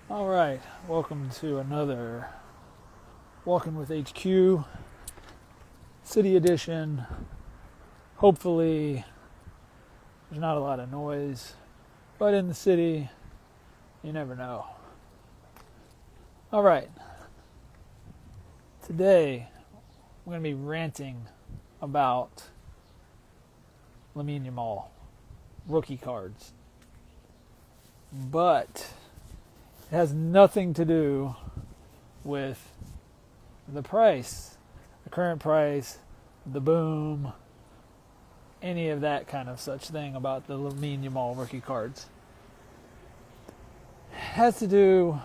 All right, welcome to another Walkin with HQ City Edition. Hopefully, there's not a lot of noise, but in the city, you never know. All right, today I'm going to be ranting about Lamine Yamal rookie cards, but it has nothing to do with the price, the current price, the boom, any of that kind of such thing about the Lamine Yamal rookie cards. It has to do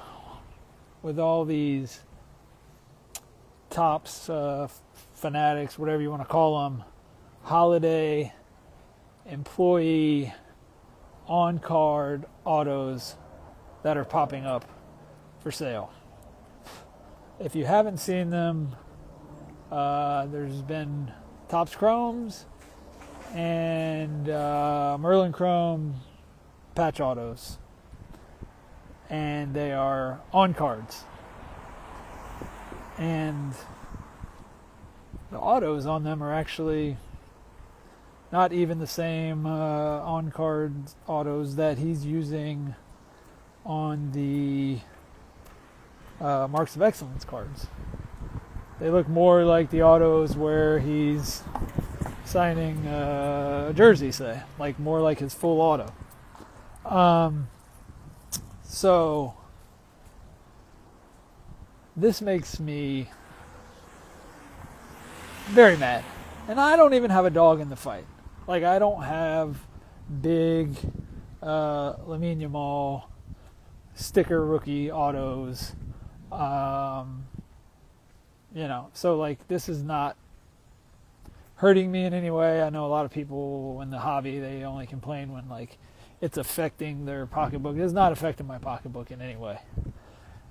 with all these tops, fanatics, whatever you want to call them, holiday, employee, on-card autos that are popping up for sale. If you haven't seen them, there's been Topps Chromes and Merlin Chrome patch autos, and they are on cards. And the autos on them are actually not even the same on-card autos that he's using on the Marks of Excellence cards. They look more like the autos where he's signing a jersey, say, like more like his full auto. So this makes me very mad. And I don't even have a dog in the fight. Like, I don't have big Lamine Yamal sticker rookie autos, so like this is not hurting me in any way. I know a lot of people in the hobby, they only complain when like it's affecting their pocketbook. It's not affecting my pocketbook in any way.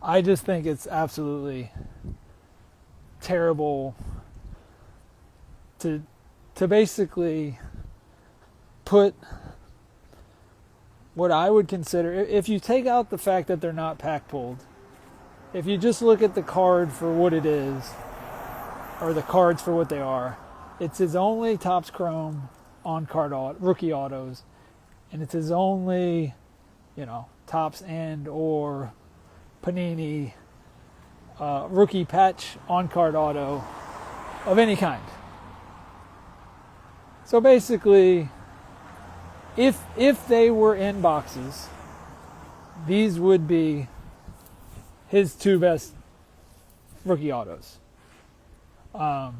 I just think it's absolutely terrible to basically put what I would consider, if you take out the fact that they're not pack pulled, if you just look at the card for what it is, or the cards for what they are, it's his only Topps Chrome on-card rookie autos, and it's his only, Topps and or Panini rookie patch on-card auto of any kind. So basically, if they were in boxes, these would be his two best rookie autos. They're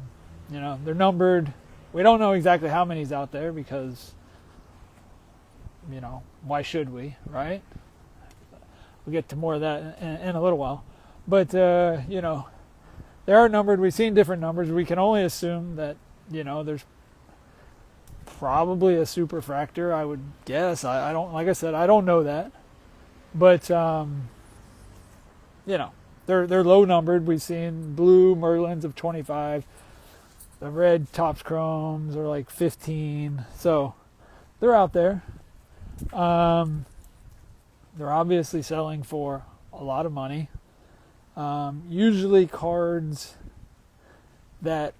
numbered. We don't know exactly how many's out there because, why should we, right? We'll get to more of that in a little while. But, they are numbered. We've seen different numbers. We can only assume that, there's probably a superfractor, I would guess. I don't, like I said, I don't know that. But, they're low numbered. We've seen blue Merlins of 25. The red Topps Chromes are like 15. So they're out there. They're obviously selling for a lot of money. Usually cards that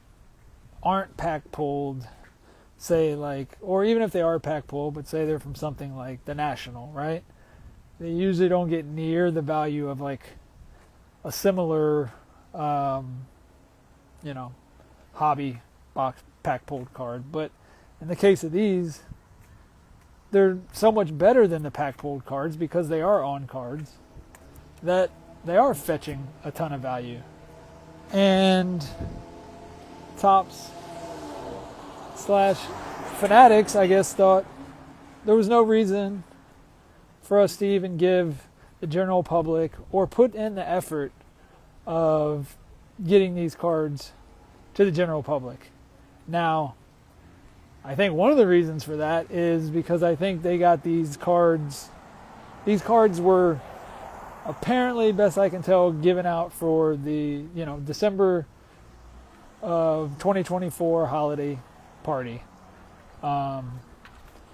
aren't pack pulled, say like, or even if they are pack pulled, but say they're from something like the National, right? They usually don't get near the value of like a similar, hobby box pack pulled card. But in the case of these, they're so much better than the pack pulled cards because they are on cards that they are fetching a ton of value. And Topps / Fanatics, I guess, thought there was no reason for us to even give the general public or put in the effort of getting these cards to the general public. Now, I think one of the reasons for that is because I think they got these cards. These cards were apparently, best I can tell, given out for the December of 2024 holiday party.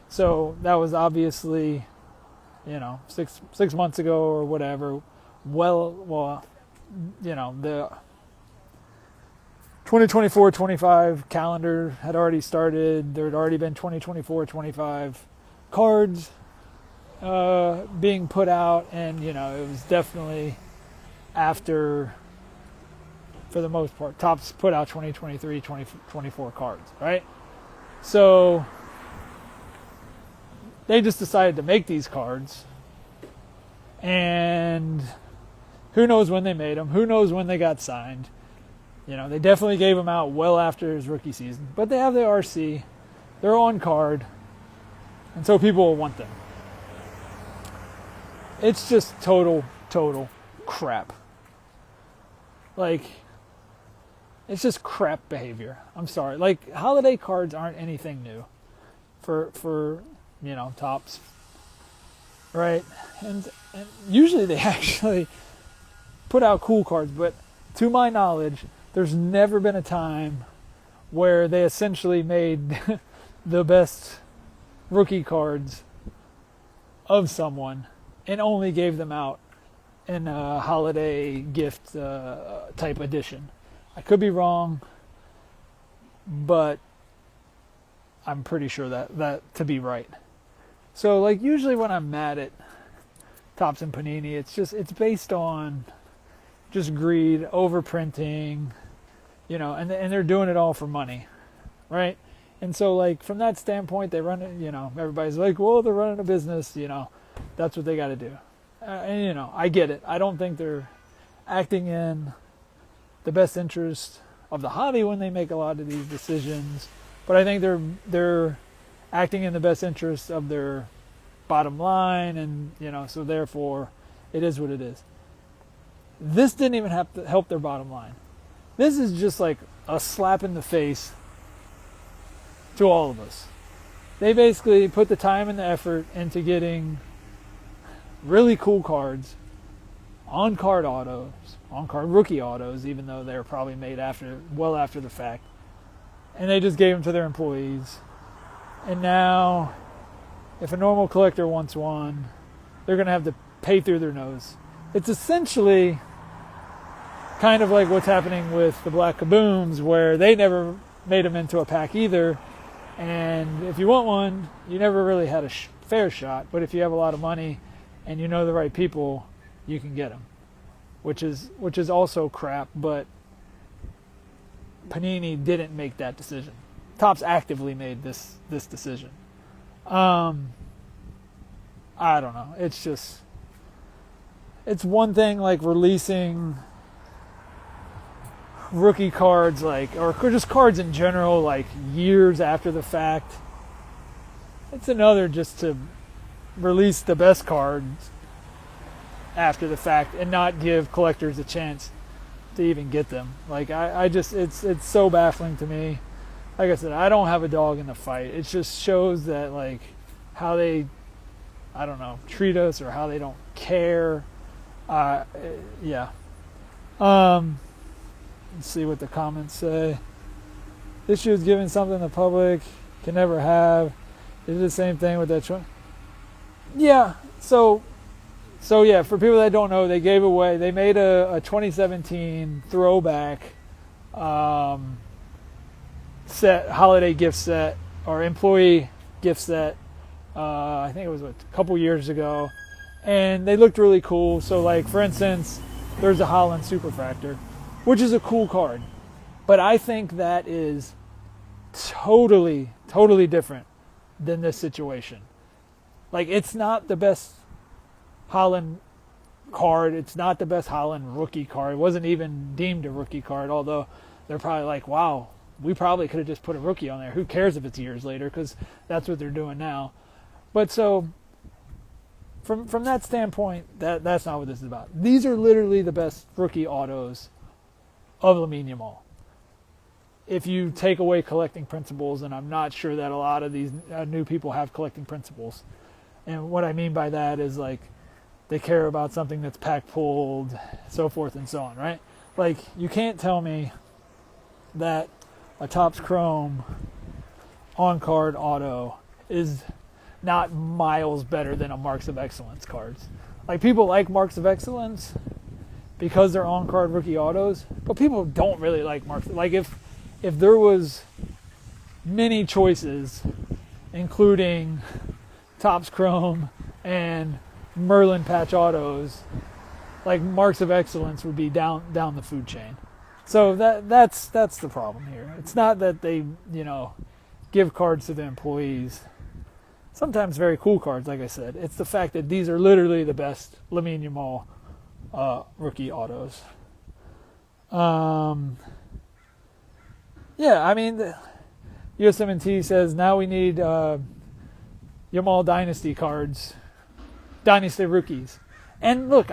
So that was obviously, 6 months ago or whatever, well, the 2024-25 calendar had already started. There had already been 2024-25 cards being put out, and it was definitely after, for the most part, Topps put out 2023-2024 cards, right? So they just decided to make these cards, and who knows when they made them, who knows when they got signed. They definitely gave them out well after his rookie season, but they have the RC, they're on card, and so people will want them. It's just total crap. Like, it's just crap behavior. I'm sorry. Like, holiday cards aren't anything new for Topps, right? And usually they actually put out cool cards, but to my knowledge, there's never been a time where they essentially made the best rookie cards of someone and only gave them out in a holiday gift type edition. I could be wrong, but I'm pretty sure that to be right. So, like, usually when I'm mad at Topps and Panini, it's based on just greed, overprinting, and they're doing it all for money, right? And so, like, from that standpoint, they run it, everybody's like, well, they're running a business, that's what they got to do. And, I get it. I don't think they're acting in the best interest of the hobby when they make a lot of these decisions, but I think they're acting in the best interest of their bottom line, and, so therefore, it is what it is. This didn't even have to help their bottom line. This is just like a slap in the face to all of us. They basically put the time and the effort into getting really cool cards, on-card autos, on-card rookie autos, even though they're probably made well after the fact. And they just gave them to their employees. And now, if a normal collector wants one, they're going to have to pay through their nose. It's essentially kind of like what's happening with the Black Kabooms, where they never made them into a pack either. And if you want one, you never really had a fair shot. But if you have a lot of money and you know the right people, you can get them, which is also crap. But Panini didn't make that decision. Topps actively made this decision. I don't know. It's one thing like releasing rookie cards, like, or just cards in general, like years after the fact. It's another just to release the best cards after the fact and not give collectors a chance to even get them. Like, I just, it's so baffling to me. Like I said, I don't have a dog in the fight. It just shows that, like, how they, I don't know, treat us, or how they don't care. Yeah. Let's see what the comments say. This issue is giving something the public can never have. They did the same thing with that choice. Yeah. So yeah, for people that don't know, they made a 2017 throwback set, holiday gift set, or employee gift set. I think it was a couple years ago, and they looked really cool. So, like, for instance, there's a Holland Superfractor, which is a cool card, but I think that is totally different than this situation. Like, it's not the best Holland card. It's not the best Holland rookie card. It wasn't even deemed a rookie card, although they're probably like, wow, we probably could have just put a rookie on there. Who cares if it's years later, because that's what they're doing now. But so, from that standpoint, that's not what this is about. These are literally the best rookie autos of Lamine Yamal. If you take away collecting principles, and I'm not sure that a lot of these new people have collecting principles. And what I mean by that is, like, they care about something that's pack pulled, so forth and so on, right? Like, you can't tell me that a Topps Chrome on-card auto is not miles better than a Marks of Excellence cards. Like, people like Marks of Excellence, because they're on-card rookie autos. But people don't really like marks. Like if there was many choices, including Topps Chrome and Merlin patch autos, like marks of excellence would be down the food chain. So that's the problem here. It's not that they, give cards to the employees. Sometimes very cool cards, like I said. It's the fact that these are literally the best Lamine Yamal rookie autos. USMNT says now we need Yamal Dynasty cards, Dynasty rookies. And look,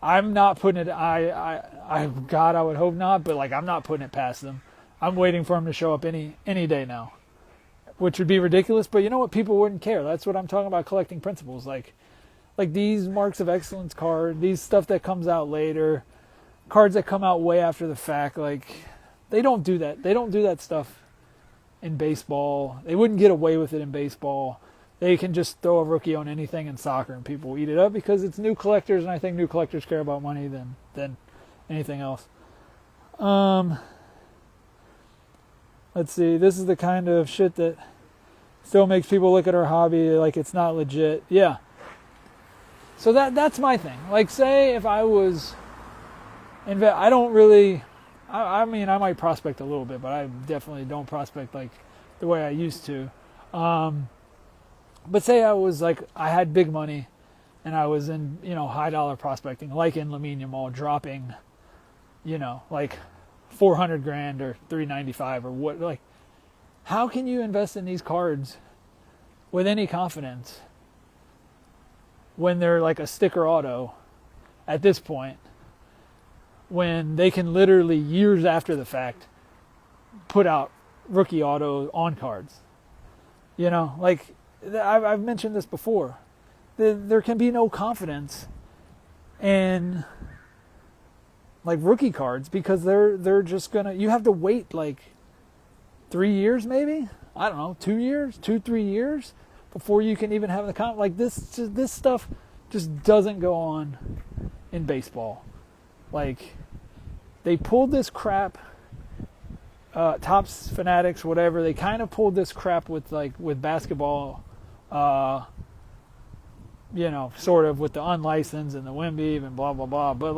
I'm not putting it. God, I would hope not, but I'm not putting it past them. I'm waiting for them to show up any day now, which would be ridiculous. But you know what? People wouldn't care. That's what I'm talking about. Collecting principles, like these marks of excellence cards, these stuff that comes out later, cards that come out way after the fact. They don't do that. They don't do that stuff in baseball. They wouldn't get away with it in baseball. They can just throw a rookie on anything in soccer and people eat it up because it's new collectors, and I think new collectors care about money than anything else. Let's see. This is the kind of shit that still makes people look at our hobby like it's not legit. Yeah. So that's my thing. Say if I was I don't really. I mean, I might prospect a little bit, but I definitely don't prospect the way I used to. But say I was I had big money and I was in, high dollar prospecting, like in Lamine Yamal, dropping, $400,000 or $395 or what, how can you invest in these cards with any confidence when they're a sticker auto at this point, when they can literally years after the fact put out rookie auto on cards? I've mentioned this before. There can be no confidence in rookie cards because they're just gonna. You have to wait 3 years, maybe. I don't know, 2 years, 3 years before you can even have the this stuff just doesn't go on in baseball. They pulled this crap. Topps Fanatics, whatever. They kind of pulled this crap with basketball. Sort of with the unlicensed and the Wimby and blah blah blah. But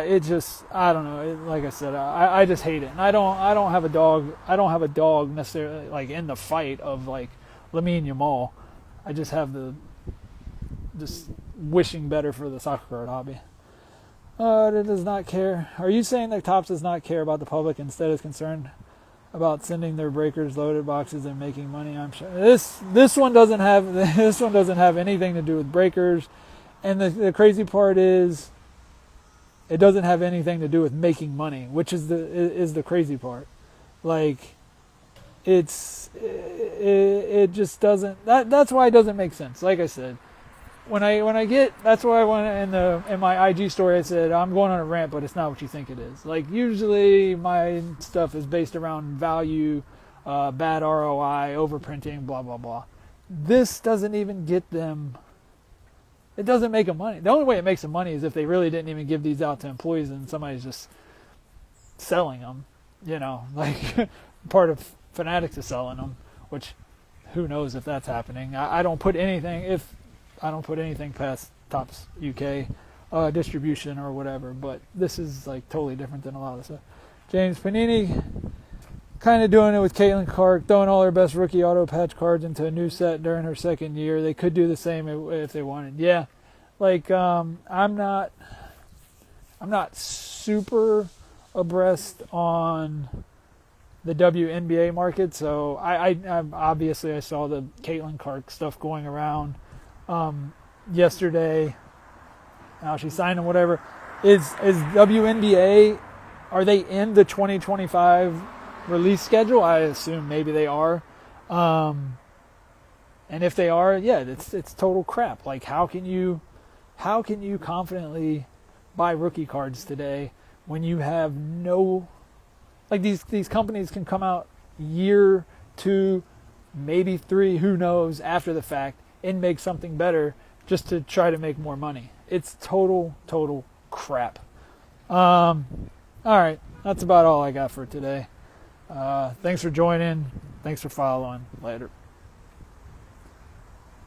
it just, I don't know. Like I said, I just hate it, and I don't have a dog. I don't have a dog necessarily in the fight of Lamine Yamal. I just have just wishing better for the soccer card hobby. It does not care. Are you saying that Topps does not care about the public, instead is concerned about sending their breakers loaded boxes and making money? I'm sure this one doesn't have anything to do with breakers, and the crazy part is it doesn't have anything to do with making money, which is the crazy part. It just doesn't. That's why it doesn't make sense. Like I said, when I get, that's why I went in my IG story, I said I'm going on a rant, but it's not what you think it is. Usually my stuff is based around value, bad ROI, overprinting, blah blah blah. This doesn't even get them. It doesn't make them money. The only way it makes them money is if they really didn't even give these out to employees and somebody's just selling them. Part of Fanatics is selling them, which who knows if that's happening. I don't put anything past Topps UK distribution or whatever, but this is totally different than a lot of stuff. James Panini kind of doing it with Caitlin Clark, throwing all her best rookie auto patch cards into a new set during her second year. They could do the same if they wanted. Yeah, I'm not super abreast on the WNBA market, so I obviously I saw the Caitlin Clark stuff going around yesterday. Now she signed and whatever. Is WNBA, are they in the 2025 release schedule? I assume maybe they are. And if they are, yeah, it's total crap. How can you confidently buy rookie cards today when you have no, these companies can come out year, 2, maybe 3, who knows, after the fact, and make something better just to try to make more money. It's total crap. All right, that's about all I got for today. Thanks for joining. Thanks for following. Later.